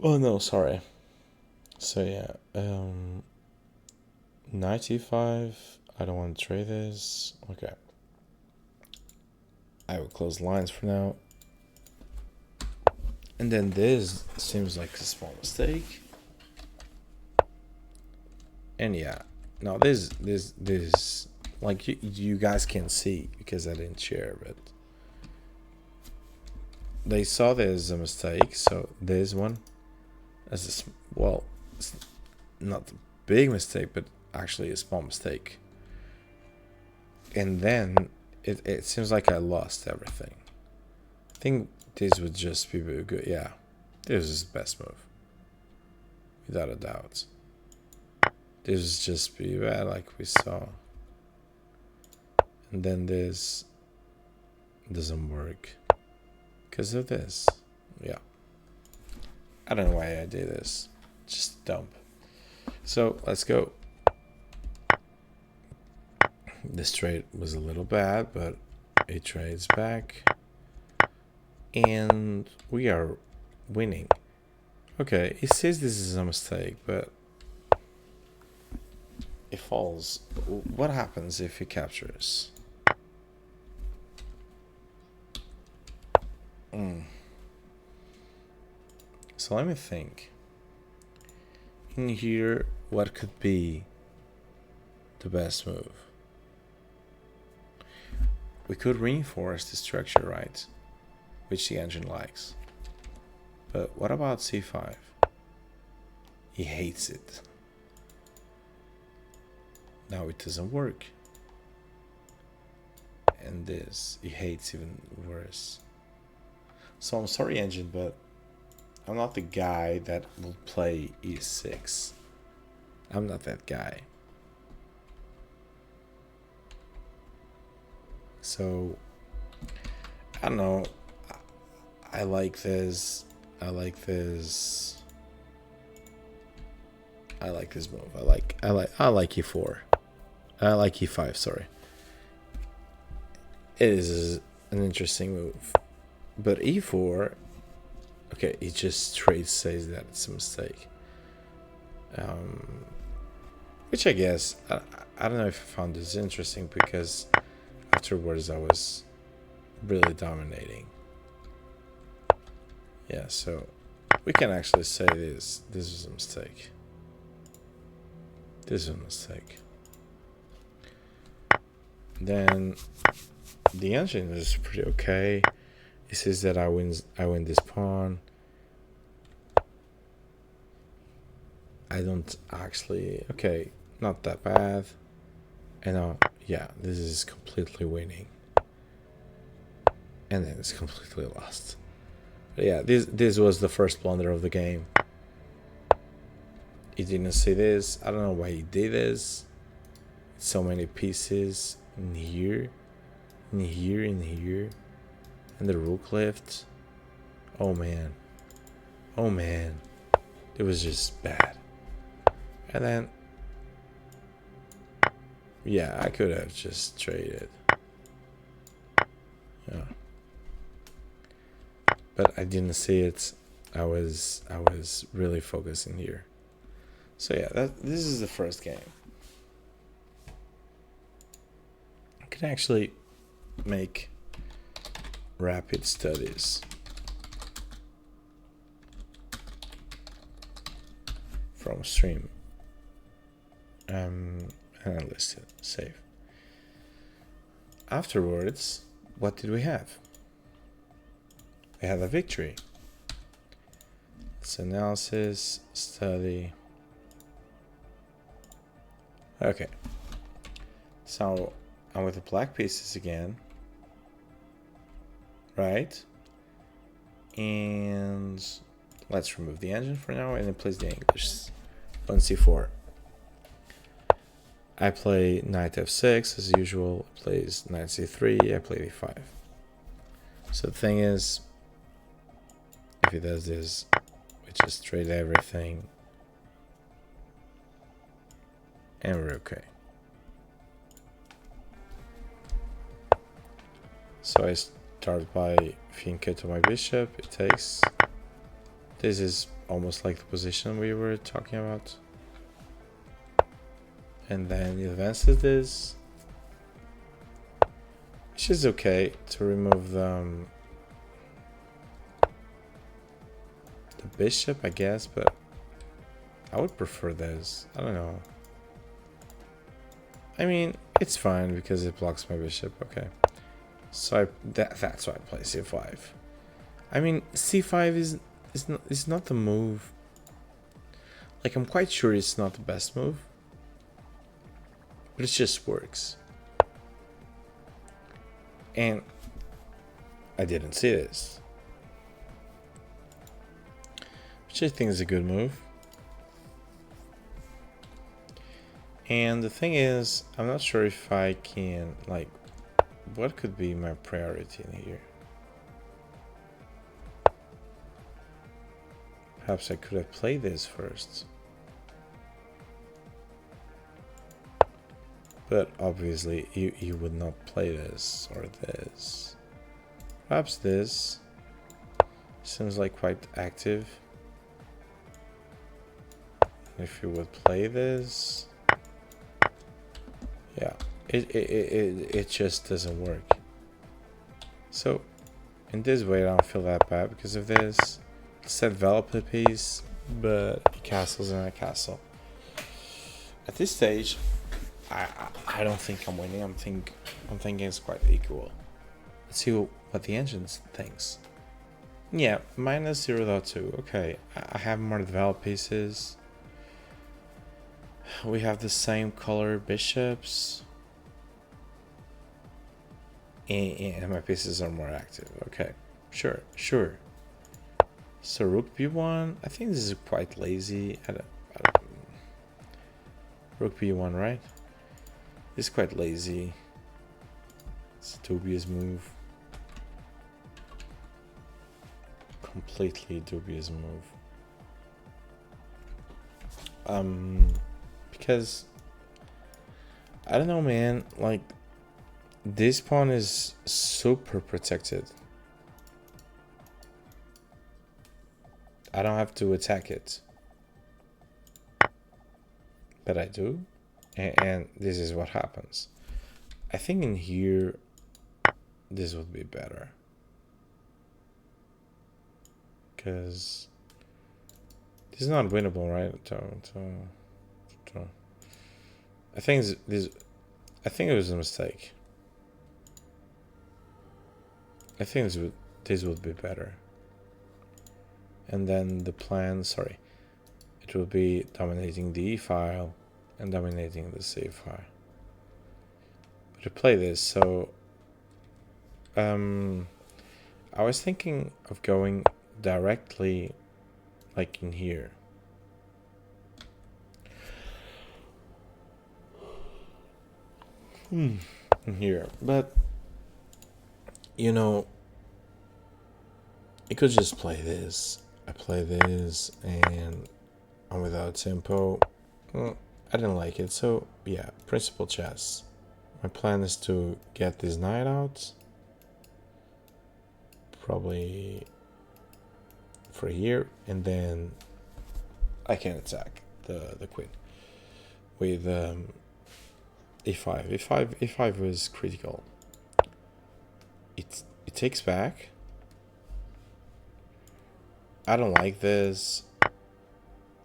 Oh no, sorry. So yeah, knight e5. I don't want to trade this. Okay. I will close lines for now. And then this seems like a small mistake. And yeah, now this like you guys can see because I didn't share, but they saw this as a mistake. So this one, as well, it's not a big mistake, but actually a small mistake. And then it seems like I lost everything. I think this would just be good. Yeah, this is the best move, without a doubt. This would just be bad, like we saw. And then this doesn't work because of this. Yeah, I don't know why I did this. Just dump. So let's go. This trade was a little bad, but it trades back. And we are winning. Okay, it says this is a mistake, but it falls. What happens if he captures? So let me think. In here, what could be the best move? We could reinforce the structure, right? Which the engine likes. But what about c5? He hates it. Now it doesn't work. And this, he hates even worse. So I'm sorry, engine, but I'm not the guy that will play e6. I'm not that guy. So, I don't know. I like this. I like this. I like this move. I like e4. I like e5, sorry. It is an interesting move. But e4, okay, it just straight says that it's a mistake. Which I guess, I don't know if I found this interesting because afterwards I was really dominating. Yeah, so we can actually say this was a mistake. This is a mistake. Then the engine is pretty okay. It says that I win this pawn. I don't actually, okay, not that bad. And now, yeah, this is completely winning. And then it's completely lost. But yeah, this was the first blunder of the game. He didn't see this. I don't know why he did this. So many pieces in here, in here, in here. And the rook left. Oh man. Oh man. It was just bad. And then, yeah, I could have just traded. Yeah. But I didn't see it. I was really focusing here. So yeah, this is the first game. I can actually make rapid studies from stream. And I list it, save. Afterwards, what did we have? We had a victory. It's analysis, study. Okay. So I'm with the black pieces again. Right? And let's remove the engine for now and then place the English. On c4. I play knight f6 as usual. Plays knight c3. I play d5. So the thing is, if he does this, we just trade everything, and we're okay. So I start by Finke to my bishop. It takes. This is almost like the position we were talking about. And then he advances this. Which is okay to remove the bishop, I guess, but I would prefer this. I don't know. I mean, it's fine because it blocks my bishop. Okay. So that's why I play c5. I mean, c5 is not the move. Like, I'm quite sure it's not the best move, but it just works. And I didn't see this, which I think is a good move. And the thing is, I'm not sure if I can, like, what could be my priority in here? Perhaps I could have played this first. But obviously you would not play this or this. Perhaps this seems like quite active. If you would play this, yeah, it just doesn't work. So in this way I don't feel that bad because of this. Let's develop the piece, but the castle's in a castle. At this stage, I don't think I'm winning. I'm thinking it's quite equal. Let's see what the engine thinks. Yeah, minus 0.2. Okay, I have more developed pieces. We have the same color bishops. And my pieces are more active. Okay, sure. So rook b1. I think this is quite lazy. Rook b1, right? This is quite lazy. It's a dubious move. Completely dubious move. Because I don't know, man. Like, this pawn is super protected. I don't have to attack it, but I do, and this is what happens. I think in here this would be better, because this is not winnable, right? I think I think it was a mistake. I think this would be better. And then the plan, sorry, it will be dominating the E file and dominating the C file. But to play this, so I was thinking of going directly like in here. In here, but you know, you could just play this. I play this and I'm without tempo. Well, I didn't like it, so yeah, principal chess. My plan is to get this knight out, probably for here, and then I can attack the queen with e5. E5 was critical. It takes back. I don't like this.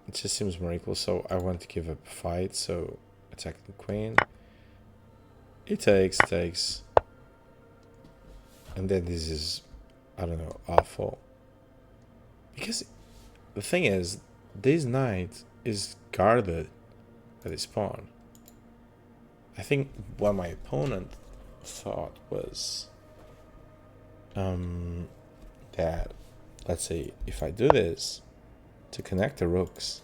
It just seems more equal, so I want to give up a fight, so attack the queen. It takes. And then this is, I don't know, awful. Because the thing is, this knight is guarded by this pawn. I think what my opponent thought was that, let's say, if I do this to connect the rooks,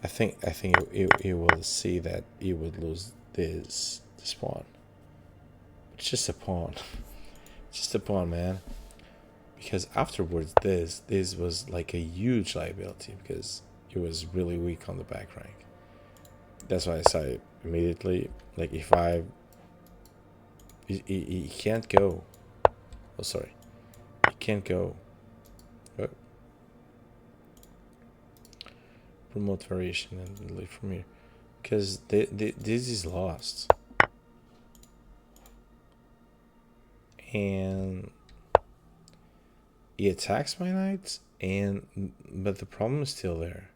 I think it will see that he would lose this pawn. It's just a pawn. Just a pawn, man. Because afterwards, this was like a huge liability because it was really weak on the back rank. That's why I decided immediately, like, if he can't go. Oh, sorry. He can't go. Oh. Promote variation and leave from here. Because this is lost. And he attacks my knights, but the problem is still there.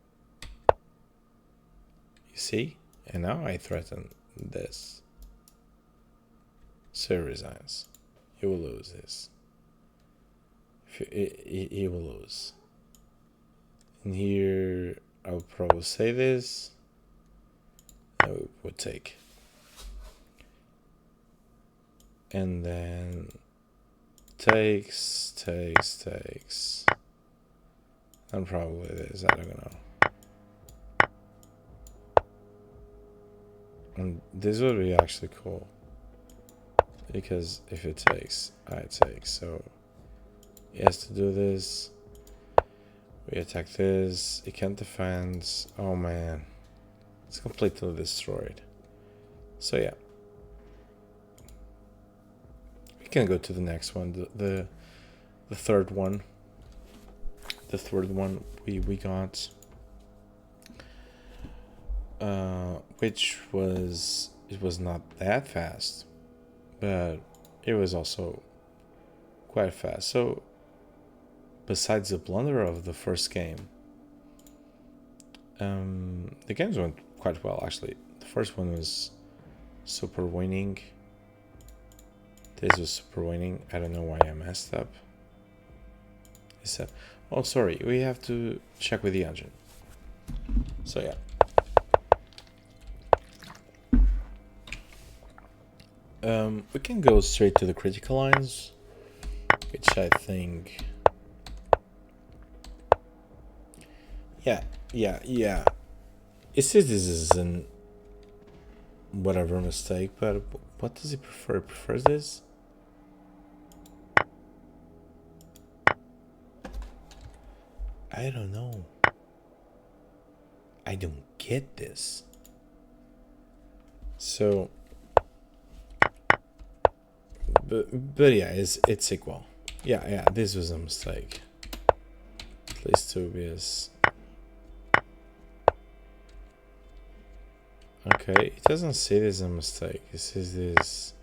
You see? And now I threaten this. So he resigns. He will lose this. He will lose. And here I would probably say this. I would take. And then takes. And probably this, I don't know. And this would be actually cool. Because if it takes, I take. So he has to do this. We attack this. He can't defend. Oh man. It's completely destroyed. So yeah. We can go to the next one. The third one. The third one we got. Which was, it was not that fast, but it was also quite fast. So besides the blunder of the first game, the games went quite well actually. The first one was super winning. This was super winning. I don't know why I messed up. Oh, sorry, we have to check with the engine. So yeah. We can go straight to the critical lines, which I think... Yeah. It says this is an whatever mistake, but what does he prefer? He prefers this? I don't know. I don't get this. So... But yeah, it's equal. Yeah, this was a mistake. At least to be as... Okay, it doesn't say this is a mistake. It says this...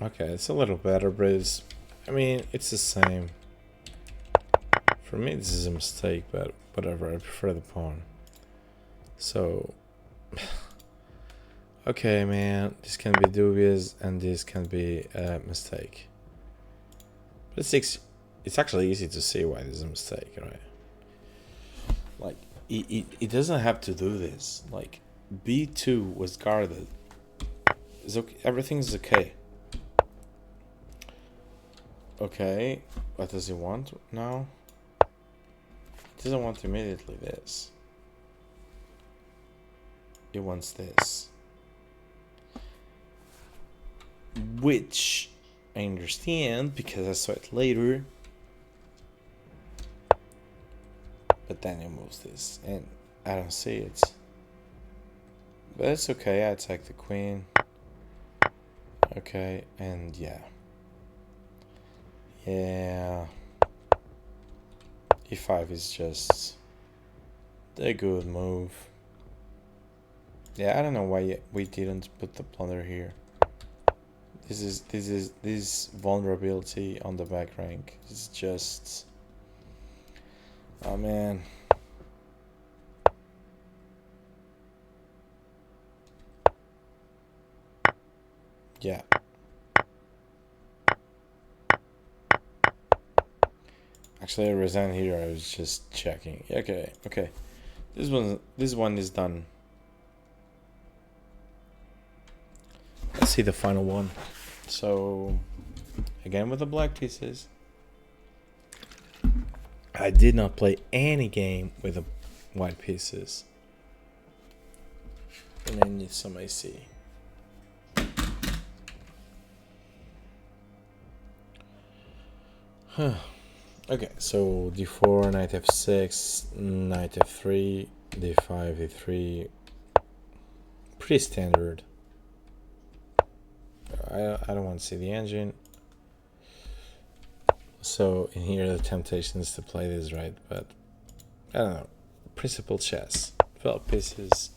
Okay, it's a little better, but it's... I mean, it's the same. For me, this is a mistake, but whatever. I prefer the pawn. So... Okay, man, this can be dubious and this can be a mistake. But it's actually easy to see why this is a mistake, right? Like, it doesn't have to do this. Like, B2 was guarded. It's okay, everything's okay. Okay, what does he want now? He doesn't want immediately this. He wants this. Which I understand because I saw it later. But then he moves this and I don't see it. But it's okay, I attack the queen. Okay, and yeah. Yeah. E5 is just a good move. Yeah, I don't know why we didn't put the blunder here. This vulnerability on the back rank is just... Oh man. Yeah. Actually, I resigned here. I was just checking. Okay, okay. This one is done. Let's see the final one. So, again with the black pieces. I did not play any game with the white pieces. And I need some AC. Huh. Okay, so d4, knight f6, knight f3, d5, d3. Pretty standard. I don't want to see the engine. So in here the temptation is to play this right, but I don't know. Principal chess. 12 pieces.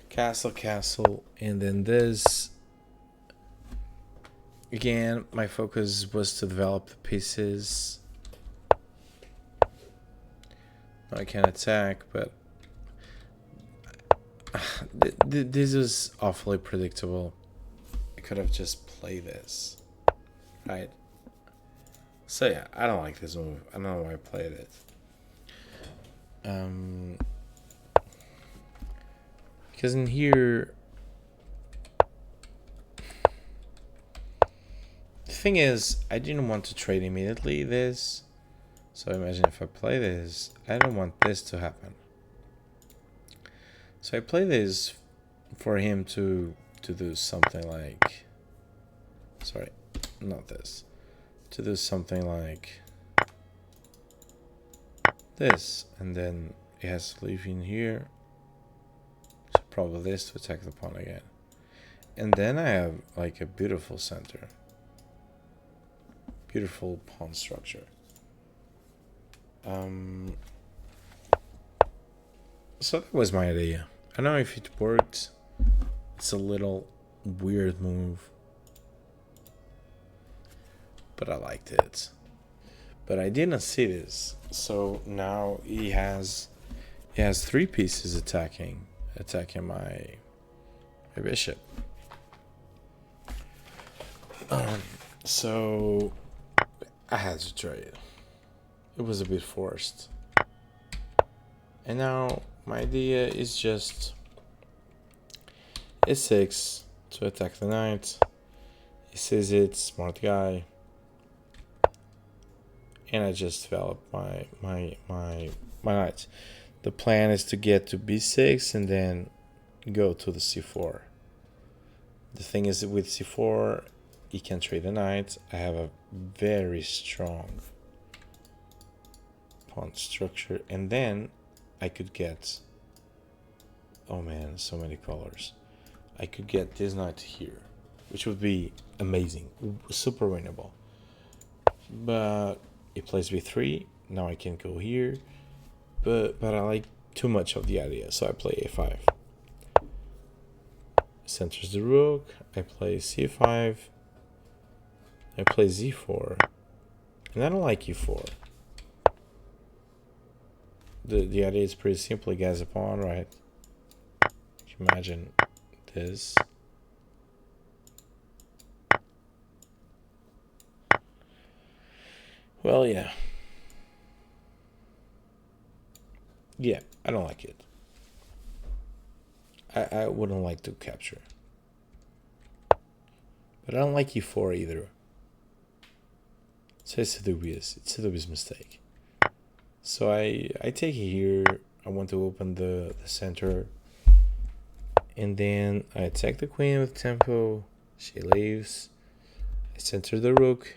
Castle, castle, and then this. Again, my focus was to develop the pieces. I can attack, but this is awfully predictable. I could have just played this, right? So yeah, I don't like this move. I don't know why I played it. Because in here, the thing is, I didn't want to trade immediately this. So imagine if I play this, I don't want this to happen. So I play this for him to do something like, sorry, not this, to do something like this, and then it has to leave in here. So probably this to attack the pawn again, and then I have like a beautiful center, beautiful pawn structure. So that was my idea. I don't know if it worked. It's a little weird move, but I liked it. But I didn't see this, so now he has 3 pieces attacking my bishop. So I had to trade. It was a bit forced. And now my idea is just a6 to attack the knight. He says it, smart guy. And I just develop my knight. The plan is to get to b6 and then go to the c4. The thing is that with c4, he can trade the knight. I have a very strong pawn structure, and then I could get, oh man, so many colors. I could get this knight here, which would be amazing, super winnable. But he plays b3. Now I can go here, but I like too much of the idea, so I play a5. Centers the rook. I play c5. I play z4, and I don't like e4. The idea is pretty simple. He gets a pawn, right? Imagine this. Well, yeah. Yeah, I don't like it. I wouldn't like to capture. But I don't like e4 either. So it's a dubious mistake. So I take it here. I want to open the center. And then I attack the queen with tempo. She leaves. I center the rook.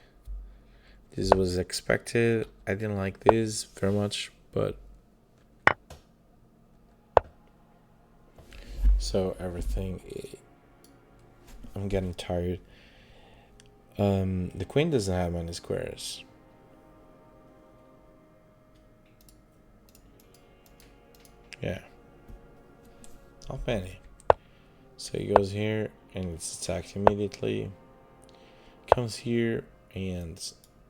This was expected. I didn't like this very much, but so everything, I'm getting tired. The queen doesn't have many squares. Yeah, not many. So he goes here and it's attacked immediately. Comes here and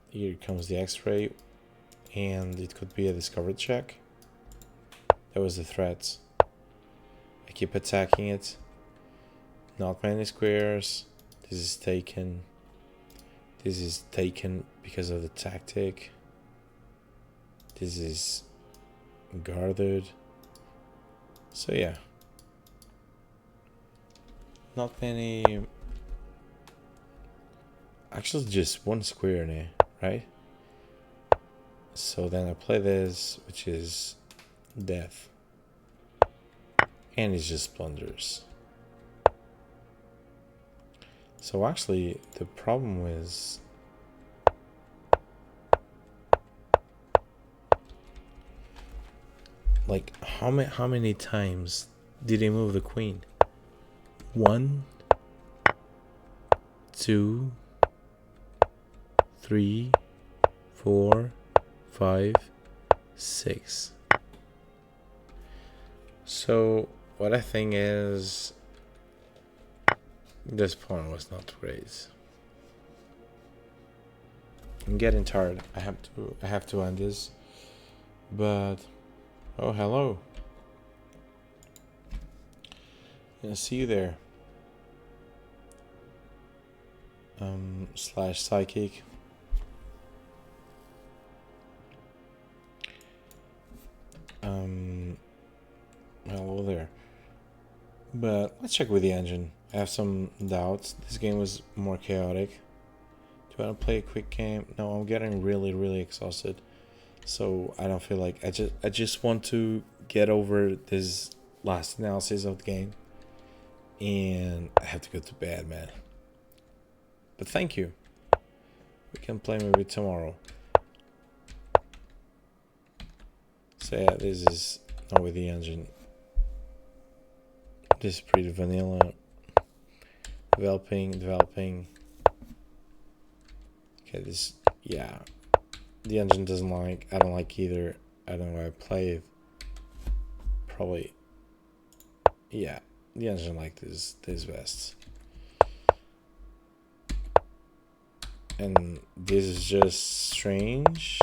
here comes the X-ray, and it could be a discovered check. That was the threat. I keep attacking it. Not many squares. This is taken. This is taken because of the tactic. This is guarded. So yeah. Not many. Actually, just one square in it, right? So then I play this, which is death. And it's just blunders. So actually, the problem is like how many times did he move the queen? 1, 2, 3, 4, 5, 6. So what I think is this pawn was not great. I'm getting tired. I have to end this. But oh, hello. Yeah, see you there. Slash psychic. Hello there. But let's check with the engine. I have some doubts. This game was more chaotic. Do I want to play a quick game? No, I'm getting really exhausted. So I don't feel like I just want to get over this last analysis of the game. And I have to go to bed, man. But thank you. We can play maybe tomorrow. So yeah, this is not with the engine. This is pretty vanilla. Developing. Okay, this, yeah. The engine doesn't like, I don't like either. I don't know why I play it. Probably, yeah. The engine like this best. And this is just strange.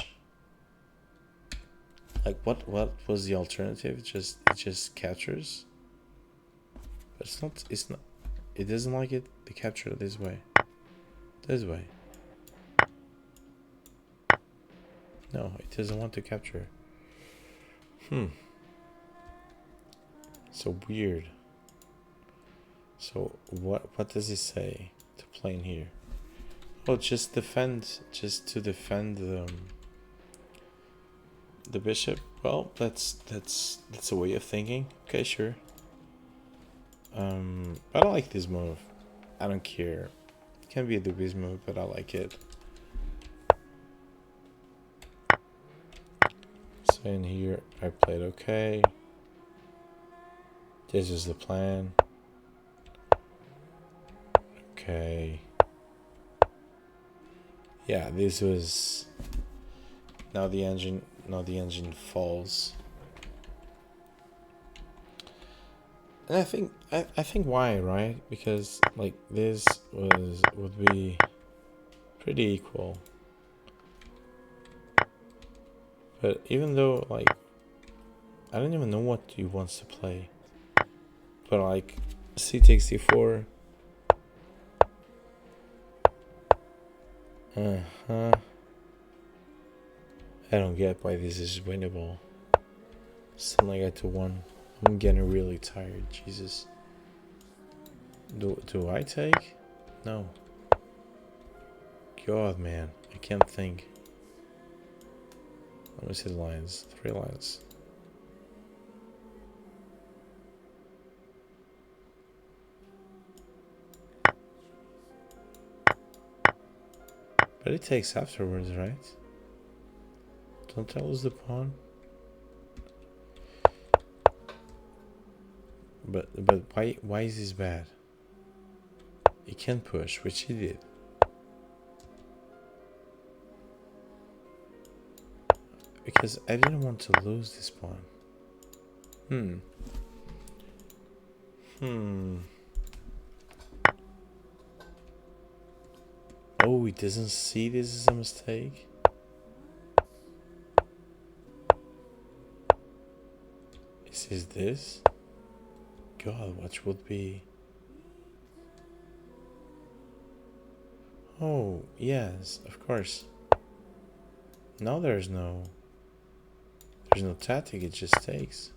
Like what was the alternative? It just captures. But it's not it doesn't like it to capture this way. This way. No, it doesn't want to capture. So weird. So what does it say to play in here? Oh, just to defend the bishop. Well, that's a way of thinking. Okay, sure. I don't like this move. I don't care. It can be a dubious move, but I like it. So in here, I played okay. This is the plan. Okay. Yeah, this was. Now the engine falls. And I think why, right? Because like this would be pretty equal. But even though like I don't even know what he wants to play. But like C takes D4. I don't get why this is winnable. Something like that to 1. I'm getting really tired, Jesus. Do I take? No. God, man, I can't think. Let me see the lines. 3 lines. But it takes afterwards, right? Don't I lose the pawn? But why is this bad? He can push, which he did. Because I didn't want to lose this pawn. Oh, he doesn't see this as a mistake? Is this? God, what would be? Oh, yes, of course. Now there's no tactic, it just takes.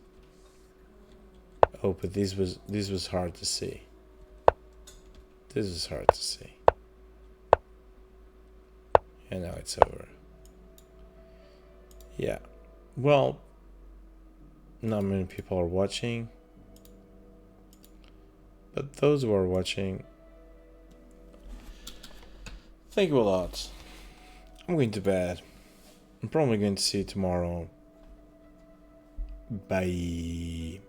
Oh, but this was hard to see. This is hard to see. And now it's over. Yeah. Well, not many people are watching. But those who are watching, thank you a lot. I'm going to bed. I'm probably going to see you tomorrow. Bye.